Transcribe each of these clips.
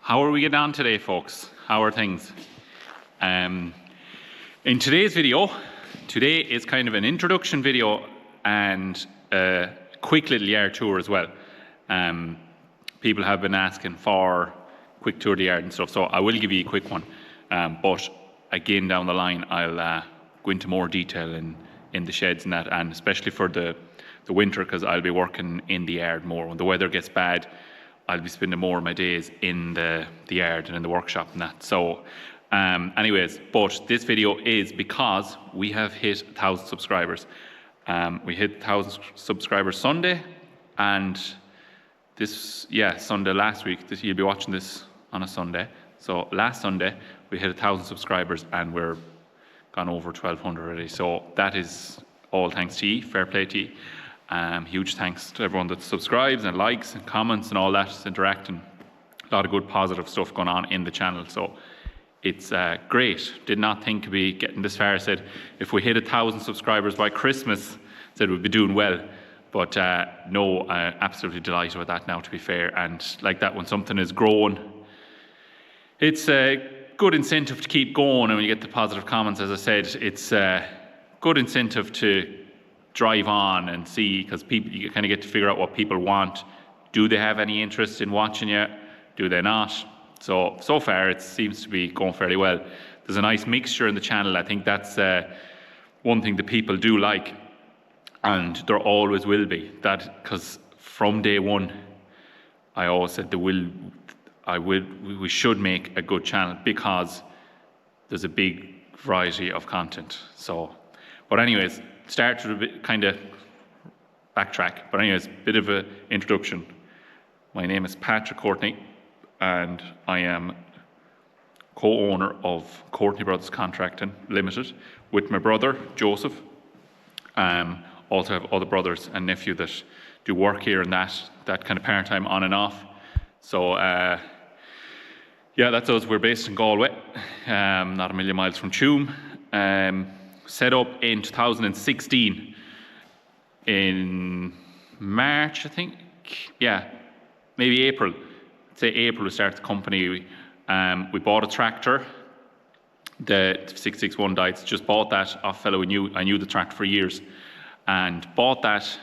How are we getting on today, folks? How are things? In today's video, today is kind of an introduction video and a quick little yard tour as well. People have been asking for a quick tour of the yard and stuff, so I will give you a quick one. But again, down the line, I'll go into more detail in the sheds and that, and especially for the winter, because I'll be working in the yard more. When the weather gets bad, I'll be spending more of my days in the yard and in the workshop and that. So anyways, but this video is because we have hit 1,000 subscribers. We hit 1,000 subscribers Sunday, and Sunday last week. You'll be watching this on a Sunday. So last Sunday we hit 1,000 subscribers and we're gone over 1,200 already. So that is all thanks to you. Fair play to you. Huge thanks to everyone that subscribes and likes and comments and all that, is interacting. A lot of good positive stuff going on in the channel. So it's great. Did not think to be getting this far. I said if we hit 1,000 subscribers by Christmas, said we'd be doing well. But no, absolutely delighted with that now, to be fair. And like that, when something is growing, it's a good incentive to keep going. And when you get the positive comments, as I said, it's a good incentive to drive on and see, because people, you kind of get to figure out what people want. Do they have any interest in watching you? Do they not? So far it seems to be going fairly well. There's a nice mixture in the channel. I think that's one thing that people do like, and there always will be that, because from day one I always said we should make a good channel because there's a big variety of content. So, but anyways, start with a bit, kind of backtrack. But anyways, bit of an introduction. My name is Patrick Courtney, and I am co-owner of Courtney Brothers Contracting Limited with my brother Joseph. Also have other brothers and nephew that do work here and that kind of part-time on and off. So that's us. We're based in Galway, not a million miles from Tuam. Set up in 2016 in March, I think. Yeah, maybe April. I'd say April we started the company. We bought a tractor, the 661 Dites. Just bought that off a fellow I knew the tractor for years, and bought that.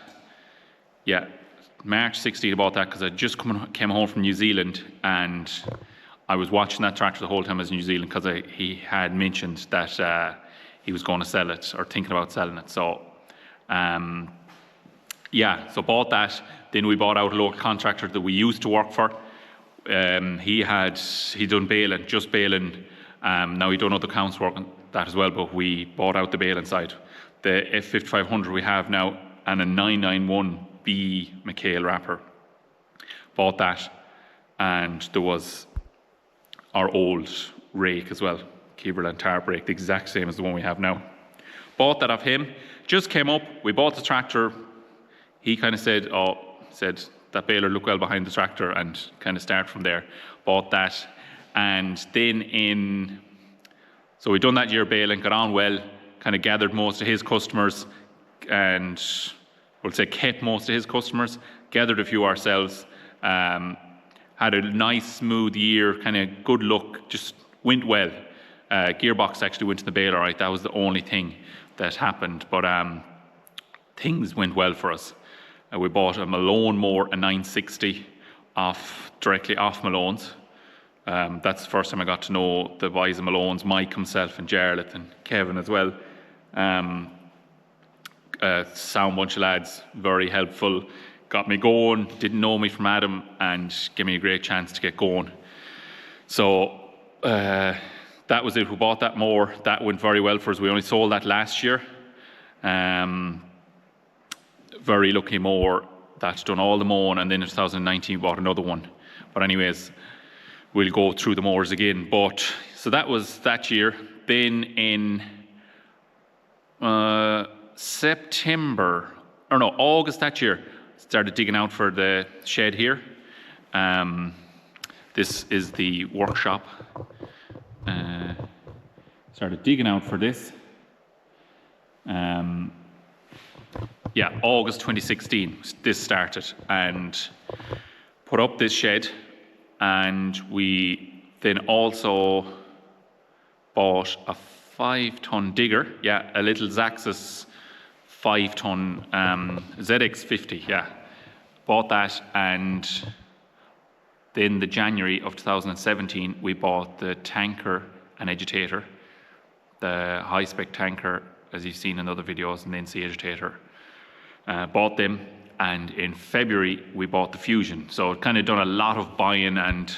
Yeah, March 16 I bought that because I just came home from New Zealand, and I was watching that tractor the whole time I was in New Zealand, because he had mentioned that he was going to sell it or thinking about selling it. So so bought that. Then we bought out a local contractor that we used to work for. He'd done baling, just baling. Now he done other counts work on that as well, but we bought out the baling side. The F5500 we have now, and a 991B McHale wrapper. Bought that, and there was our old rake as well. Keeberland tarp rake, the exact same as the one we have now. Bought that off him. Just came up, we bought the tractor. He kind of said that baler looked well behind the tractor, and kind of start from there. Bought that, and then so we done that year baling, got on well, kind of gathered most of his customers, and we'll say kept most of his customers, gathered a few ourselves, had a nice smooth year, kind of good luck, just went well. Gearbox actually went to the baler, right? That was the only thing that happened, but things went well for us. We bought a Malone mower, a 960, directly off Malone's. That's the first time I got to know the boys of Malone's, Mike himself and Jarlath and Kevin as well. Sound bunch of lads, very helpful, got me going, didn't know me from Adam, and gave me a great chance to get going. So that was it. We bought that mower. That went very well for us. We only sold that last year. Very lucky mower. That's done all the mowing, and then in 2019 we bought another one. But anyways, we'll go through the mowers again. But so that was that year. Then in August that year, started digging out for the shed here. This is the workshop. Started digging out for this. August 2016 this started, and put up this shed. and we then also bought a 5-ton digger, a little Zaxxas 5-ton ZX50, bought that, and then the January of 2017 we bought the tanker and agitator, the high-spec tanker, as you've seen in other videos, and the NC agitator. Bought them, and in February we bought the Fusion. So kind of done a lot of buying and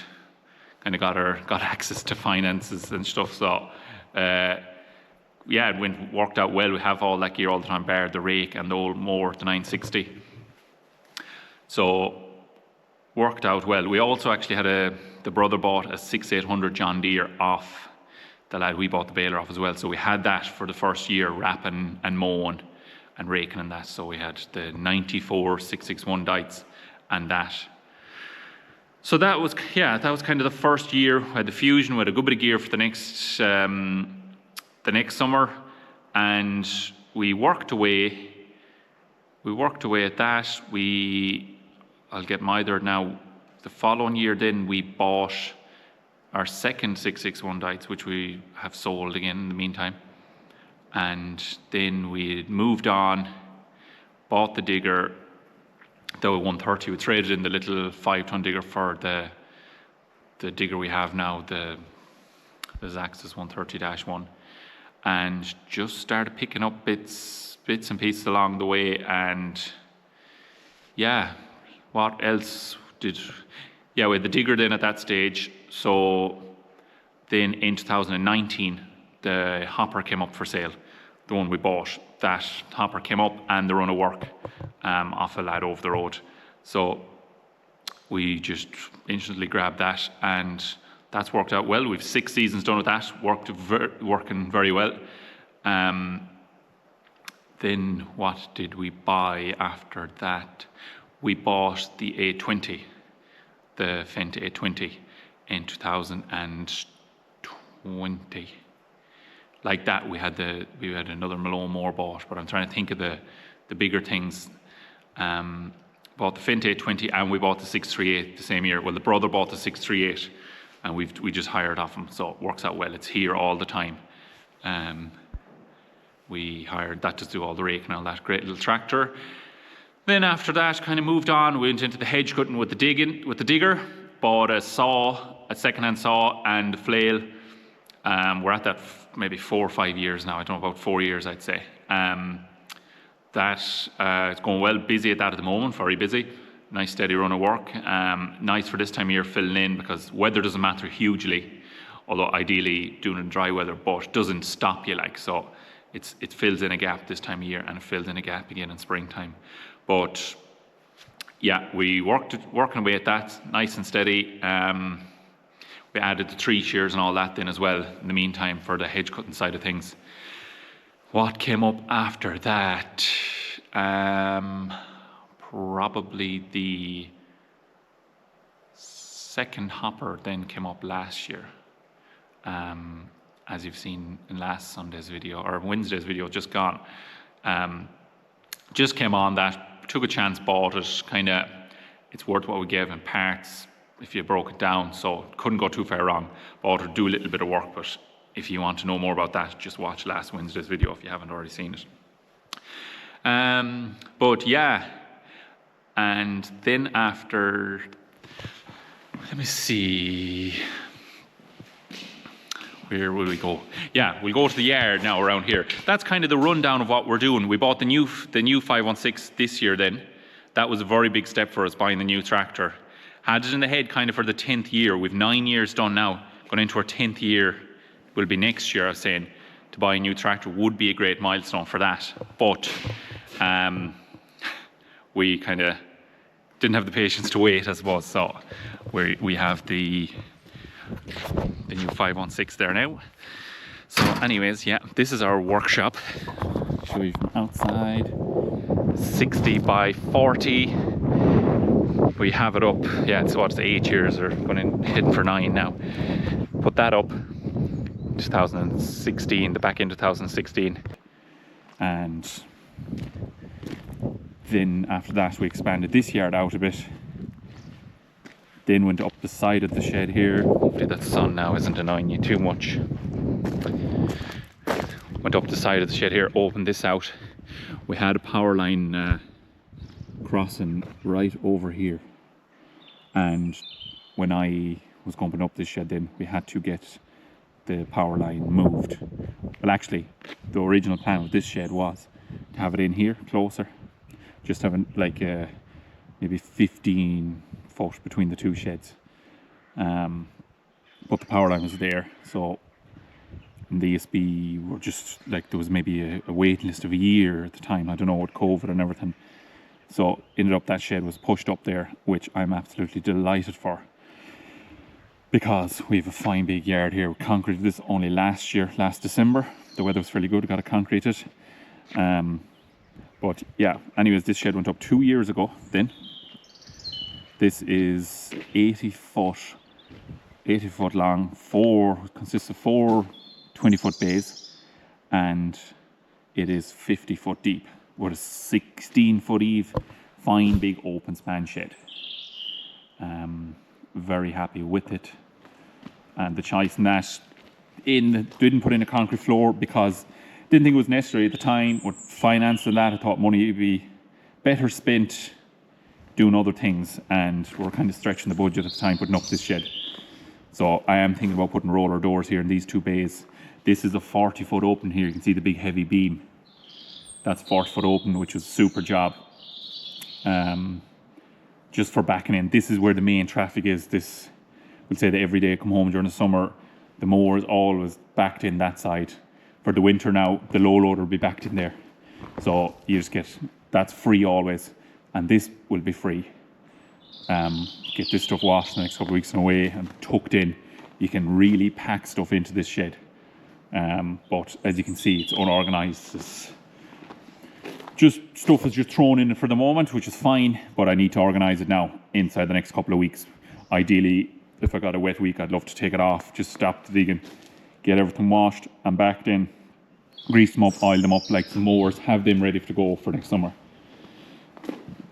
kind of got access to finances and stuff. So it worked out well. We have all that gear all the time, bar the rake and the old mower, the 960. So worked out well. We also actually had the brother bought a 6800 John Deere off the lad we bought the baler off as well. So we had that for the first year, wrapping and mowing and raking and that. So we had the 94 661 Dites and that. So that was kind of the first year. We had the Fusion. We had a good bit of gear for the next summer, and we worked away. At that. I'll get my there now. The following year, then we bought our second 661 Dites, which we have sold again in the meantime. And then we moved on, bought the digger, the 130. We traded in the little 5-ton digger for the digger we have now, the Zaxxas 130-1, and just started picking up bits and pieces along the way. And what else did? We had the digger then at that stage. So then in 2019, the hopper came up for sale, the one we bought. That hopper came up and the run of work off a lad over the road. So we just instantly grabbed that, and that's worked out well. We've 6 seasons done with that, working very well. Then what did we buy after that? We bought the 820, the Fendt 820 in 2020. Like that, we had another Malone more bought, but I'm trying to think of the bigger things. Bought the Fendt 820, and we bought the 638 the same year. Well, the brother bought the 638, and we just hired off him, so it works out well. It's here all the time. We hired that to do all the rake and all that. Great little tractor. Then after that, kind of moved on. We went into the hedge cutting with the digger. Bought a second-hand saw, and a flail. We're at that maybe 4 or 5 years now. I don't know, about 4 years, I'd say. It's going well. Busy at that at the moment. Very busy. Nice steady run of work. Nice for this time of year filling in, because weather doesn't matter hugely. Although ideally doing it in dry weather, but doesn't stop you like. So it fills in a gap this time of year, and it fills in a gap again in springtime. But we working away at that, nice and steady. We added the tree shears and all that then as well in the meantime for the hedge cutting side of things. What came up after that? Probably the second hopper then came up last year. As you've seen in last Sunday's video, or Wednesday's video just gone. Just came on that, took a chance, bought it, it's worth what we gave in parts if you broke it down, so couldn't go too far wrong. Bought it, do a little bit of work, but if you want to know more about that, just watch last Wednesday's video if you haven't already seen it. And then after, let me see, where will we go? We'll go to the yard now around here. That's kind of the rundown of what we're doing. We bought the new 516 this year then. That was a very big step for us, buying the new tractor. Had it in the head kind of for the 10th year. We've 9 years done now, going into our 10th year. Will be next year, I was saying, to buy a new tractor would be a great milestone for that. But we kind of didn't have the patience to wait, I suppose. So we have the new 516 there now. So anyways, this is our workshop. Show you from outside. 60 by 40. We have it up. So it's 8 years, or heading for 9 now. Put that up 2016, the back end of 2016, and then after that we expanded this yard out a bit Then went up the side of the shed here. Hopefully that sun now isn't annoying you too much. Went up the side of the shed here, opened this out. We had a power line crossing right over here. And when I was going to put up this shed, then we had to get the power line moved. Well, actually, the original plan of this shed was to have it in here closer, just having like maybe 15 foot between the two sheds. But the power line was there, so the ESB were just like, there was maybe a waiting list of a year at the time. I don't know, with COVID and everything. So ended up that shed was pushed up there, which I'm absolutely delighted for, because we have a fine big yard here. We concreted this only last December. The weather was fairly good, got it concreted. But yeah, anyways, this shed went up 2 years ago then. This is 80 foot long, consists of 4 20-foot bays, and it is 50 foot deep with a 16-foot eave, fine big open span shed. Very happy with it. And the choice in that, didn't put in a concrete floor because didn't think it was necessary at the time. With finance and that, I thought money would be better spent doing other things, and we're kind of stretching the budget at the time putting up this shed. So I am thinking about putting roller doors here in these 2 bays. This is a 40 foot open here. You can see the big heavy beam. That's 40 foot open, which is a super job. Just for backing in. This is where the main traffic is. This, we'll say that every day I come home during the summer, the mower is always backed in that side. For the winter now, the low loader will be backed in there. So you just get, that's free always. And this will be free. Get this stuff washed the next couple of weeks and away and tucked in. You can really pack stuff into this shed. But as you can see, it's unorganized. Just stuff is just thrown in for the moment, which is fine, but I need to organize it now inside the next couple of weeks. Ideally, if I got a wet week, I'd love to take it off, just stop the digging, get everything washed and backed in, grease them up, oil them up like some mowers, have them ready to go for next summer.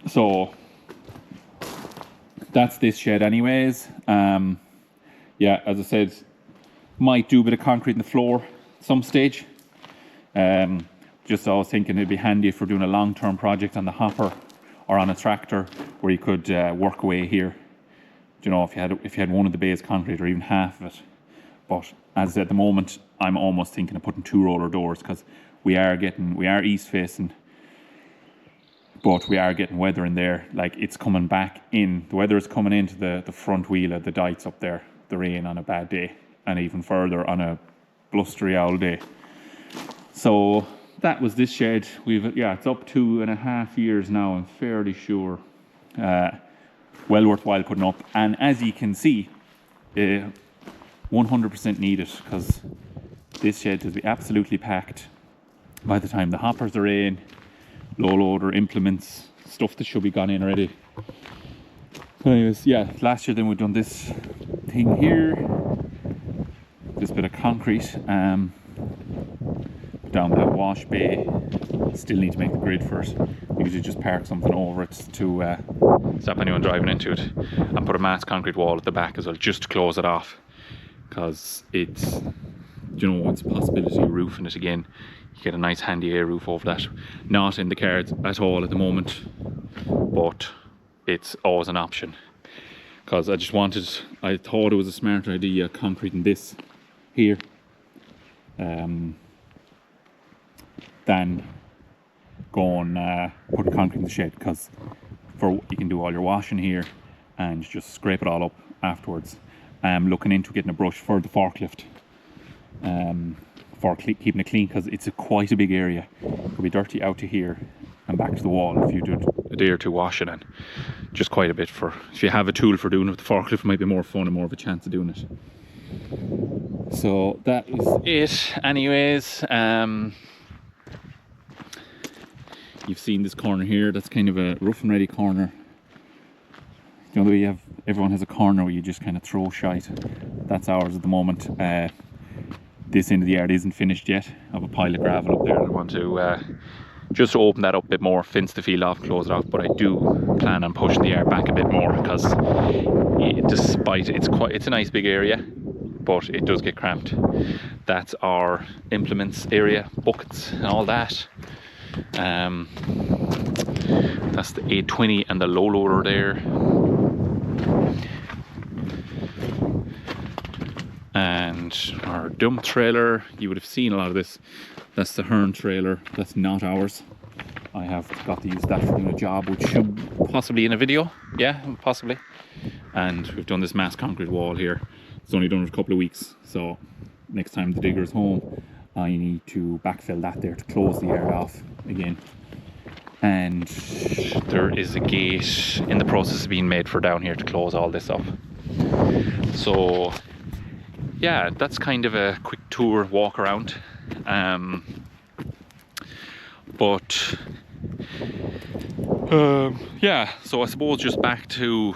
So that's this shed anyways. Yeah, as I said, might do a bit of concrete in the floor at some stage. Just I was thinking it'd be handy if we're doing a long-term project on the hopper or on a tractor where you could work away here. You know, if you had one of the bays concrete or even half of it. But as at the moment, I'm almost thinking of putting 2 roller doors, because we are east facing, but we are getting weather in there. Like, it's coming back in. The weather is coming into the front wheel of the Dites up there. The rain on a bad day, and even further on a blustery owl day. So that was this shed. It's up 2.5 years now, I'm fairly sure. Well worthwhile putting up. And as you can see, 100% needed, because this shed will be absolutely packed by the time the hoppers are in, low loader, implements, stuff that should be gone in already. So anyways, yeah, last year then we've done this thing here, this bit of concrete, down that wash bay. Still need to make the grid first. Usually just park something over it to stop anyone driving into it, and put a mass concrete wall at the back as well, just to close it off, because it's, you know, it's a possibility of roofing it again. You get a nice handy air roof over that. Not in the cards at all at the moment, but it's always an option, because I thought it was a smart idea concreting this here than going putting concrete in the shed, because you can do all your washing here and just scrape it all up afterwards. Looking into getting a brush for the forklift, for keeping it clean, because it's quite a big area. It could be dirty out to here and back to the wall if you did a day or two washing, and just quite a bit. For if you have a tool for doing it with the forklift, it might be more fun and more of a chance of doing it. So that is it anyways. You've seen this corner here, that's kind of a rough and ready corner. You know, the way everyone has a corner where you just kind of throw shite. That's ours at the moment. This end of the yard isn't finished yet. I have a pile of gravel up there I want to just to open that up a bit more, fence the field off, close it off. But I do plan on pushing the yard back a bit more, because despite it's a nice big area, but it does get cramped. That's our implements area, buckets and all that. That's the 820 and the low loader there. And our dump trailer, you would have seen a lot of this. That's the Hearn trailer. That's not ours. I have got to use that for doing a job, which should possibly in a video. Yeah, possibly. And we've done this mass concrete wall here. It's only done for a couple of weeks, so next time the digger's home, I need to backfill that there to close the yard off again. And there is a gate in the process of being made for down here to close all this up. So yeah, that's kind of a quick tour, walk around. Yeah, so I suppose just to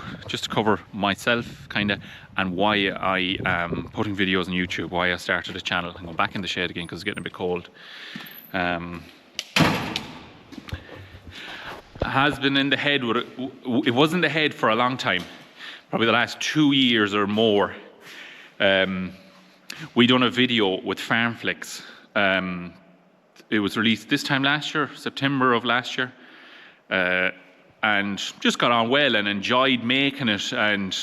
cover myself kind of, and why I am putting videos on YouTube, why I started a channel. I'm going back in the shed again because it's getting a bit cold. Has been in the head, it was in the head for a long time, probably the last 2 years or more. We done a video with Farmflix. It was released this time last year, September of last year, and just got on well and enjoyed making it, and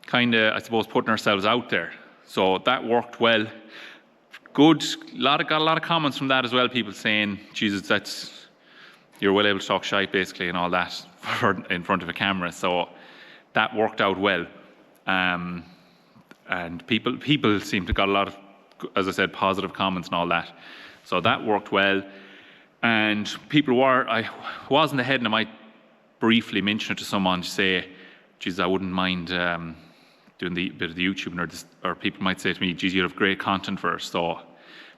kind of, I suppose, putting ourselves out there. So that worked well. Good. Got a lot of comments from that as well. People saying, "Jesus, you're well able to talk shite, basically, and all that in front of a camera." So that worked out well. And people seem to got a lot of, as I said, positive comments and all that. So that worked well. And I was in the head, and I might briefly mention it to someone to say, geez, I wouldn't mind doing the bit of the YouTube, or people might say to me, geez, you have great content for us. So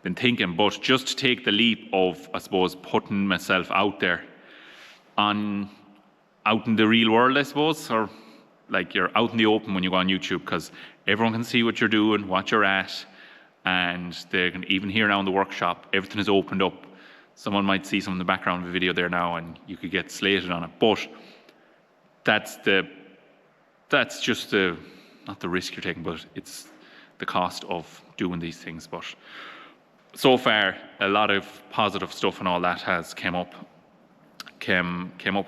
been thinking, but just to take the leap of, I suppose, putting myself out there out in the real world, I suppose, or like you're out in the open when you go on YouTube, because everyone can see what you're doing, what you're at, and they can even hear now in the workshop, everything is opened up. Someone might see some in the background of a video there now, and you could get slated on it. But that's just not the risk you're taking, but it's the cost of doing these things. But so far, a lot of positive stuff and all that has came up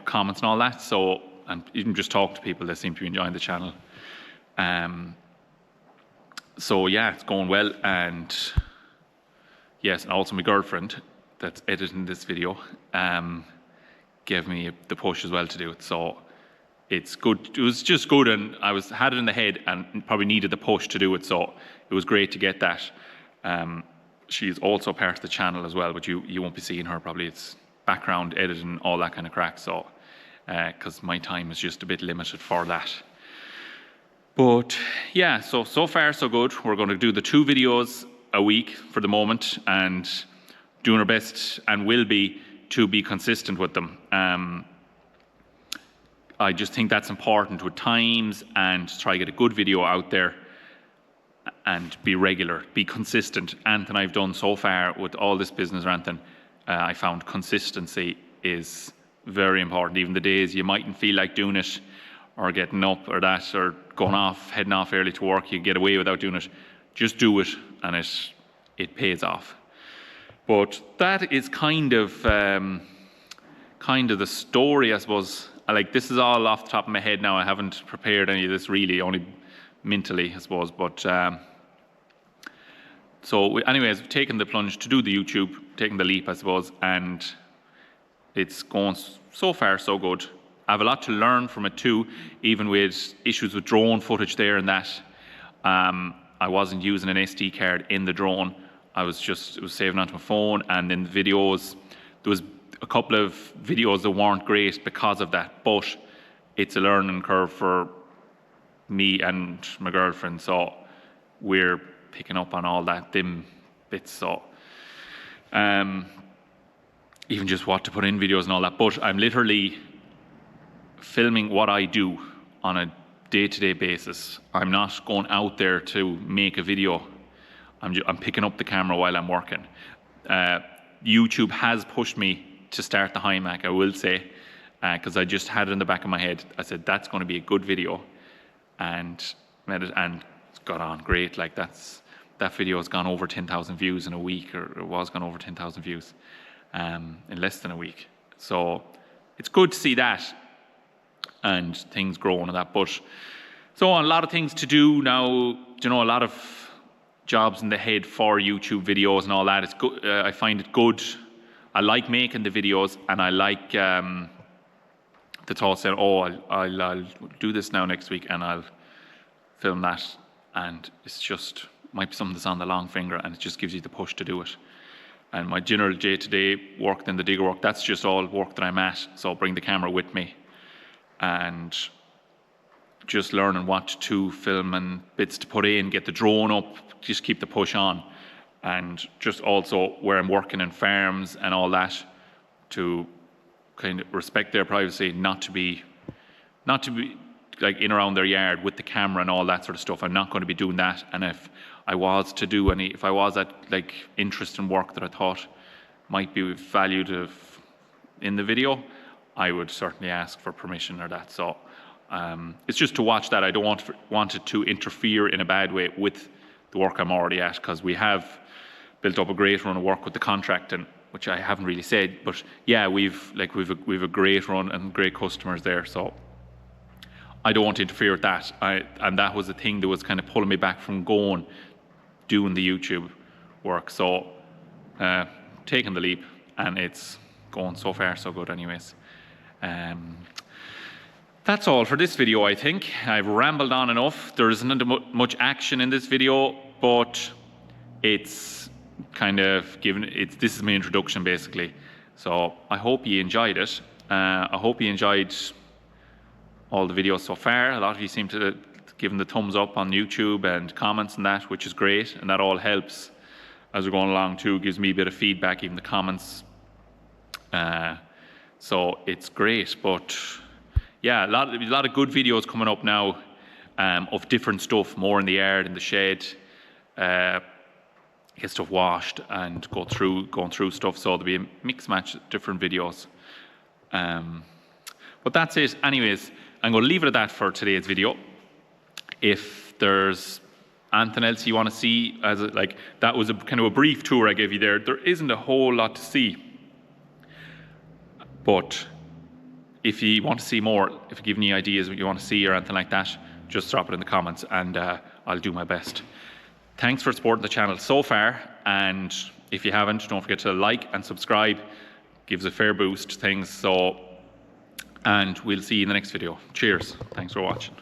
comments and all that. So, and even just talk to people that seem to be enjoying the channel. So yeah, it's going well. And yes, and also my girlfriend that's editing this video gave me the push as well to do it. So it's good. It was just good, and I had it in the head and probably needed the push to do it. So it was great to get that. She's also part of the channel as well, but you won't be seeing her probably. It's background editing, all that kind of crack. So because my time is just a bit limited for that. But yeah, so far so good. We're going to do the 2 videos a week for the moment, and doing our best, and will be, to be consistent with them. I just think that's important with times, and try to get a good video out there and be regular, be consistent. Anything I've done so far with all this business or anything, I found consistency is very important. Even the days you mightn't feel like doing it, or getting up or that, or heading off early to work, you get away without doing it. Just do it, and it pays off. But that is kind of the story, I suppose. Like, this is all off the top of my head now. I haven't prepared any of this really, only mentally, I suppose. But anyways, we've taken the plunge to do the YouTube, taken the leap, I suppose, and it's going so far so good. I have a lot to learn from it too, even with issues with drone footage there and that. I wasn't using an SD card in the drone. It was saving onto my phone, and then the videos, there was a couple of videos that weren't great because of that, but it's a learning curve for me and my girlfriend, so we're picking up on all them bits. So even just what to put in videos and all that, but I'm literally filming what I do on a day-to-day basis. I'm not going out there to make a video. I'm picking up the camera while I'm working. YouTube has pushed me to start the iMac, I will say, because I just had it in the back of my head. I said, that's going to be a good video, and made it, and it's got on great. Like that video has gone over 10,000 views in a week, or it was gone over 10,000 views in less than a week. So it's good to see that, and things growing and that. But so a lot of things to do now, a lot of jobs in the head for YouTube videos and all that. It's good. I find it good. I like making the videos, and I like the thought saying, I'll do this now next week, and I'll film that, and it's just might be something that's on the long finger, and it just gives you the push to do it. And my general day-to-day work, then the digger work, that's just all work that I'm at. So I'll bring the camera with me, and just learning what to film and bits to put in, get the drone up, just keep the push on. And just also where I'm working in farms and all that, to kind of respect their privacy, not to be like in around their yard with the camera and all that sort of stuff. I'm not going to be doing that. And if I was at like interest in work that I thought might be valued in the video, I would certainly ask for permission or that. So it's just to watch that. I don't want it to interfere in a bad way with the work I'm already at, because we have built up a great run of work with the contracting, which I haven't really said, but yeah, we've a great run and great customers there. So I don't want to interfere with that. And that was the thing that was kind of pulling me back from doing the YouTube work. So taking the leap, and it's going so far so good anyways. That's all for this video, I think. I've rambled on enough. There isn't much action in this video, but it's kind of this is my introduction basically. So I hope you enjoyed it. I hope you enjoyed all the videos so far. A lot of you seem to give them the thumbs up on YouTube and comments and that, which is great, and that all helps as we're going along too. It gives me a bit of feedback, even the comments. So it's great. But yeah, a lot of good videos coming up now of different stuff, more in the yard, in the shed, get stuff washed and going through stuff. So there'll be a mix match different videos. But that's it. Anyways, I'm going to leave it at that for today's video. If there's anything else you want to see, that was a kind of a brief tour I gave you there. There isn't a whole lot to see, but if you want to see more, if you give me ideas what you want to see or anything like that, just drop it in the comments, and I'll do my best. Thanks for supporting the channel so far, and if you haven't, don't forget to like and subscribe. Gives a fair boost, things. So, and we'll see you in the next video. Cheers. Thanks for watching.